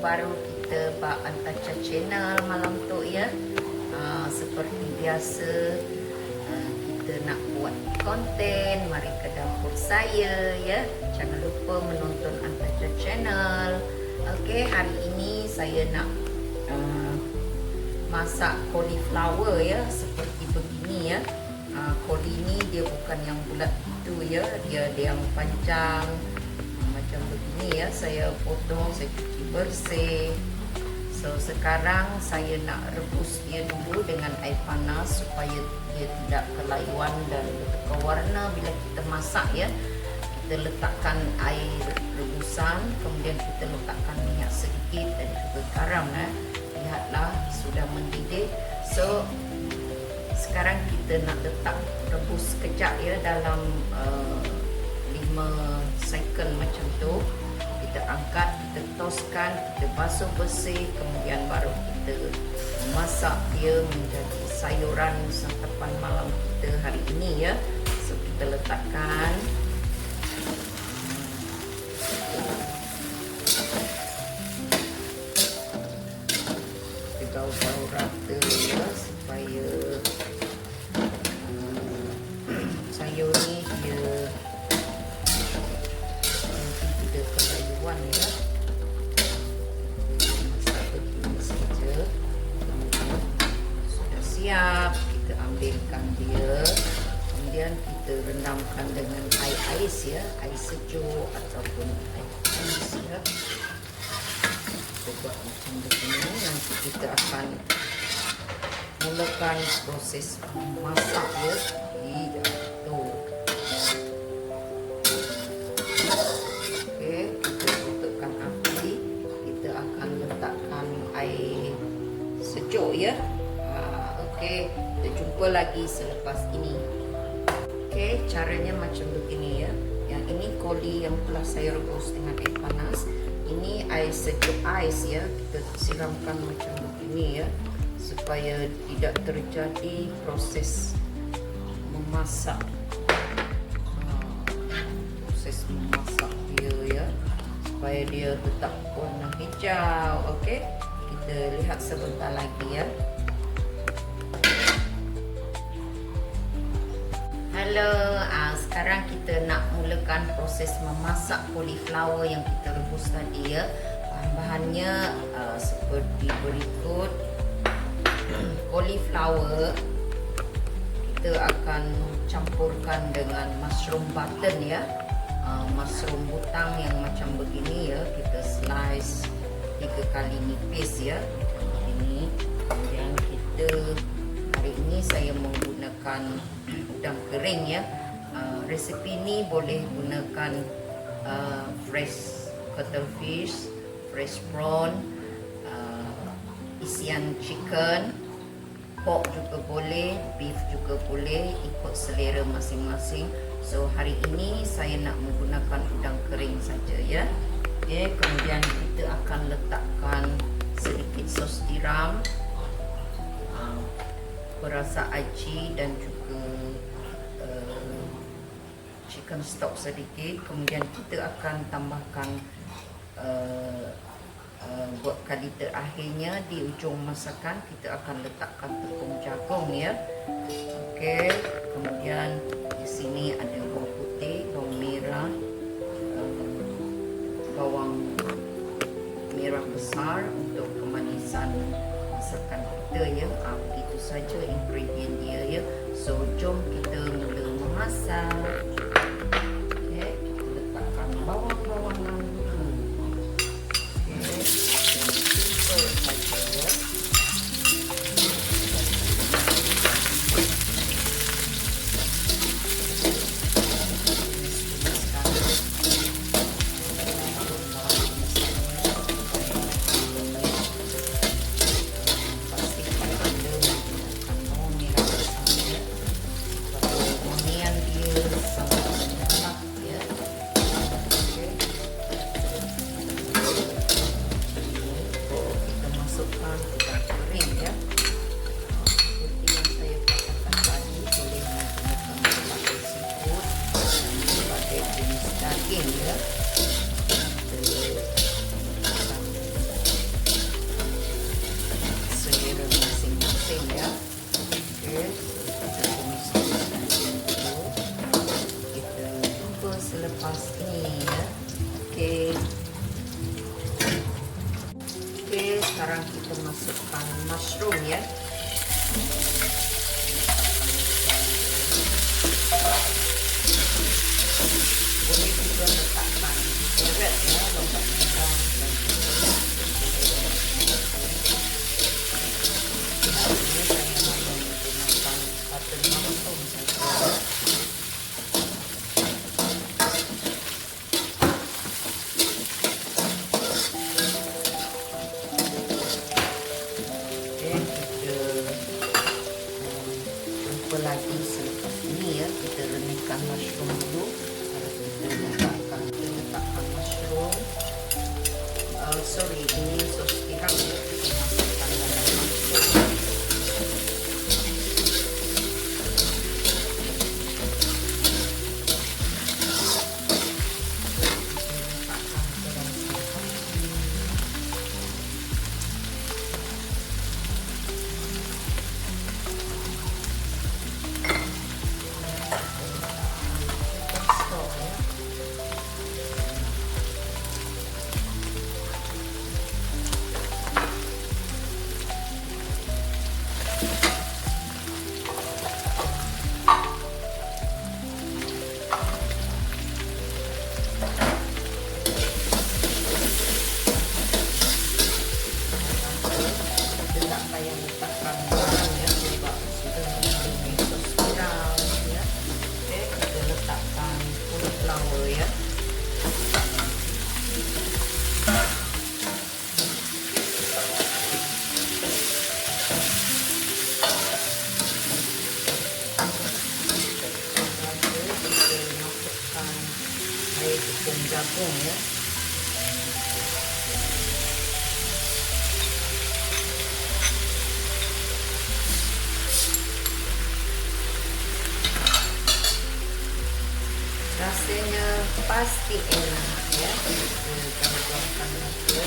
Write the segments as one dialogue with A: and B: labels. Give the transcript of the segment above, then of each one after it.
A: baru kita buat Antacha channel malam tu ya. Seperti biasa kita nak buat konten, mari ke dapur saya ya. Jangan lupa menonton Antacha channel. Okey, hari ini saya nak masak cauliflower ya, seperti begini ya. Koli ni dia bukan yang bulat itu ya, dia yang panjang macam begini ya. Saya potong, saya cuci bersih. So sekarang saya nak rebus dia dulu dengan air panas supaya dia tidak kelayuan dan bertukar warna bila kita masak ya. Kita letakkan air rebusan, kemudian kita letakkan minyak sedikit dan juga garam ya. Lihatlah sudah mendidih. So sekarang kita nak letak rebus kejap ya, dalam 5 second macam tu. Kita angkat, kita toskan, kita basuh bersih, kemudian baru kita masak dia menjadi sayuran santapan malam kita hari ini ya. So kita letakkan kita gaul-gaul rata ya, supaya sayur ni dia tidak kelayuan ya. Masak begini saja. Sudah siap, kita ambilkan dia. Kemudian kita rendamkan dengan air ais ya, air sejuk ataupun air panas ya. Kita buat macam begini. Nanti kita akan mulakan proses masak ya di dapur. Okey, kita tutupkan api. Kita akan letakkan air sejuk ya. Okey, kita jumpa lagi selepas ini. Okey, caranya macam begini ya. Yang ini koli yang telah saya rebus dengan air panas. Ini air sejuk ais ya. Kita siramkan macam begini ya, supaya tidak terjadi proses memasak dia ya, supaya dia tetap warna hijau. Okey, kita lihat sebentar lagi ya. Halo, sekarang kita nak mulakan proses memasak cauliflower yang kita rebus tadi ya. Bahan-bahannya seperti berikut. Cauliflower kita akan campurkan dengan mushroom button ya. Mushroom butang yang macam begini ya, kita slice 3 kali nipis ya, macam begini. Kemudian kita hari ini saya menggunakan udang kering ya. Resepi ni boleh gunakan fresh cuttlefish, fresh prawn, isian chicken, pork juga boleh, beef juga boleh, ikut selera masing-masing. So hari ini saya nak menggunakan udang kering saja ya. Okay, kemudian kita akan letakkan sedikit sos tiram, perasa aci dan juga chicken stock sedikit. Kemudian kita akan tambahkan buat kali terakhirnya di ujung masakan kita akan letakkan tepung jagung ya. Okey, kemudian di sini ada bawang putih, bawang merah, bawang merah besar untuk kemanisan masakan kita ya. Itu saja ingredient dia ya. So jom kita mula memasak. Okey, kita letakkan bawang-bawangan dulu. Sampai selepas ini ya. Oke, sekarang kita masukkan mushroom ya. Boleh juga letakkan carrot ya, lobak merah. Ini saya mau menggunakan button mushroom saja. Lagi selepas ini ya, kita rendangkan mushroom dulu. Kita letakkan mushroom. Ini sos tiram ya, kita masukkan dalam mushroom. Tepung jagung ya. Rasanya pasti enak ya. Kita buatkan lagi.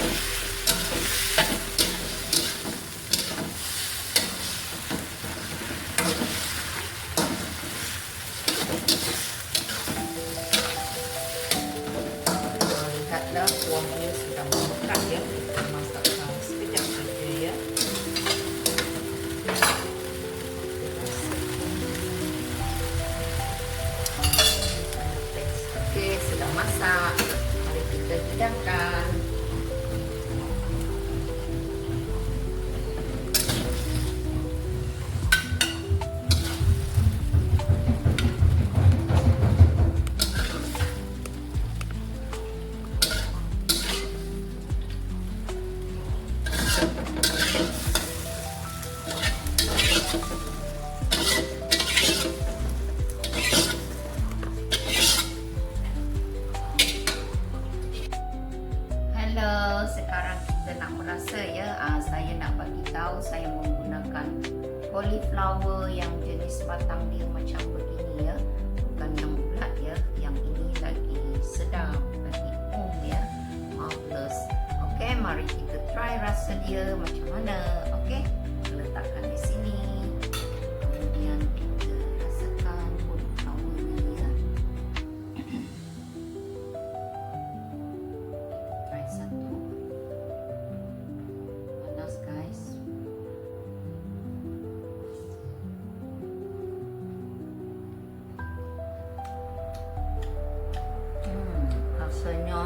A: Kuahnya sudah memekat ya, kita masakkan sekejap saja ya. Oke, sudah masak. Mari kita hidangkan. Sekarang kita nak merasa ya, saya nak bagi tahu saya menggunakan cauliflower yang jenis batang dia macam begini ya, bukan yang bulat ya. Yang ini lagi sedap, lagi ya, marvelous. Oke, mari kita try rasa dia macam mana. Oke, letakkan di sini. Kemudian kita rasakan cauliflower ya. Try satu. Rasanya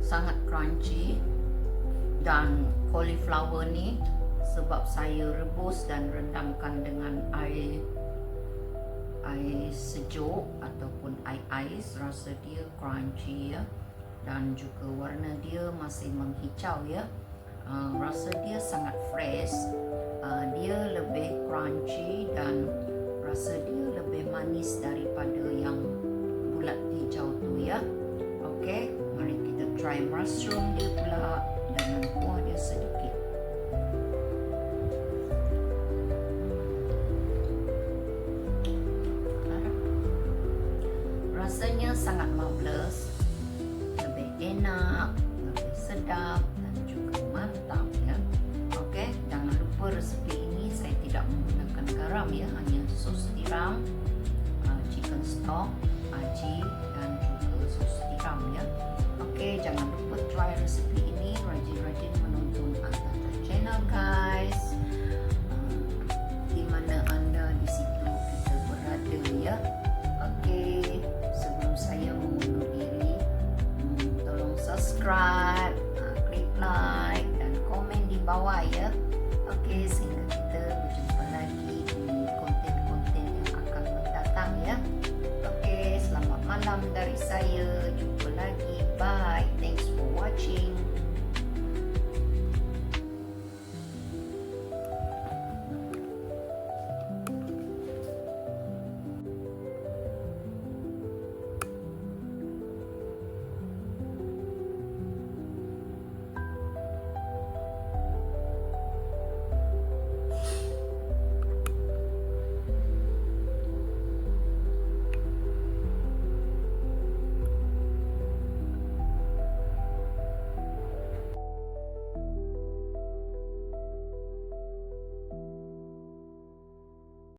A: sangat crunchy, dan cauliflower ni sebab saya rebus dan rendamkan dengan air sejuk ataupun air ais, rasa dia crunchy ya, dan juga warna dia masih menghijau ya. Rasa dia sangat fresh, dia lebih crunchy dan rasa dia lebih manis daripada yang bulat hijau tu ya. Okey, mari kita try mushroom dia pula dengan kuah dia sedikit. Rasanya sangat marvelous, lebih enak, lebih sedap dan juga mantap ya. Okey, jangan lupa resepi ini saya tidak menggunakan garam ya, hanya sos tiram stok, aci, dan juga sos tiram ya. Oke, jangan lupa try resepi ini, rajin-rajin menonton Agatha Channel guys. Di mana anda, di situ kita berada ya. Oke, sebelum saya mengundur diri, tolong subscribe, klik like dan komen di bawah ya. Oke, sehingga kita berjumpa lagi di konten-konten yang akan mendatang ya. Oke, selamat malam dari saya. Jumpa lagi. Bye. Thanks for watching.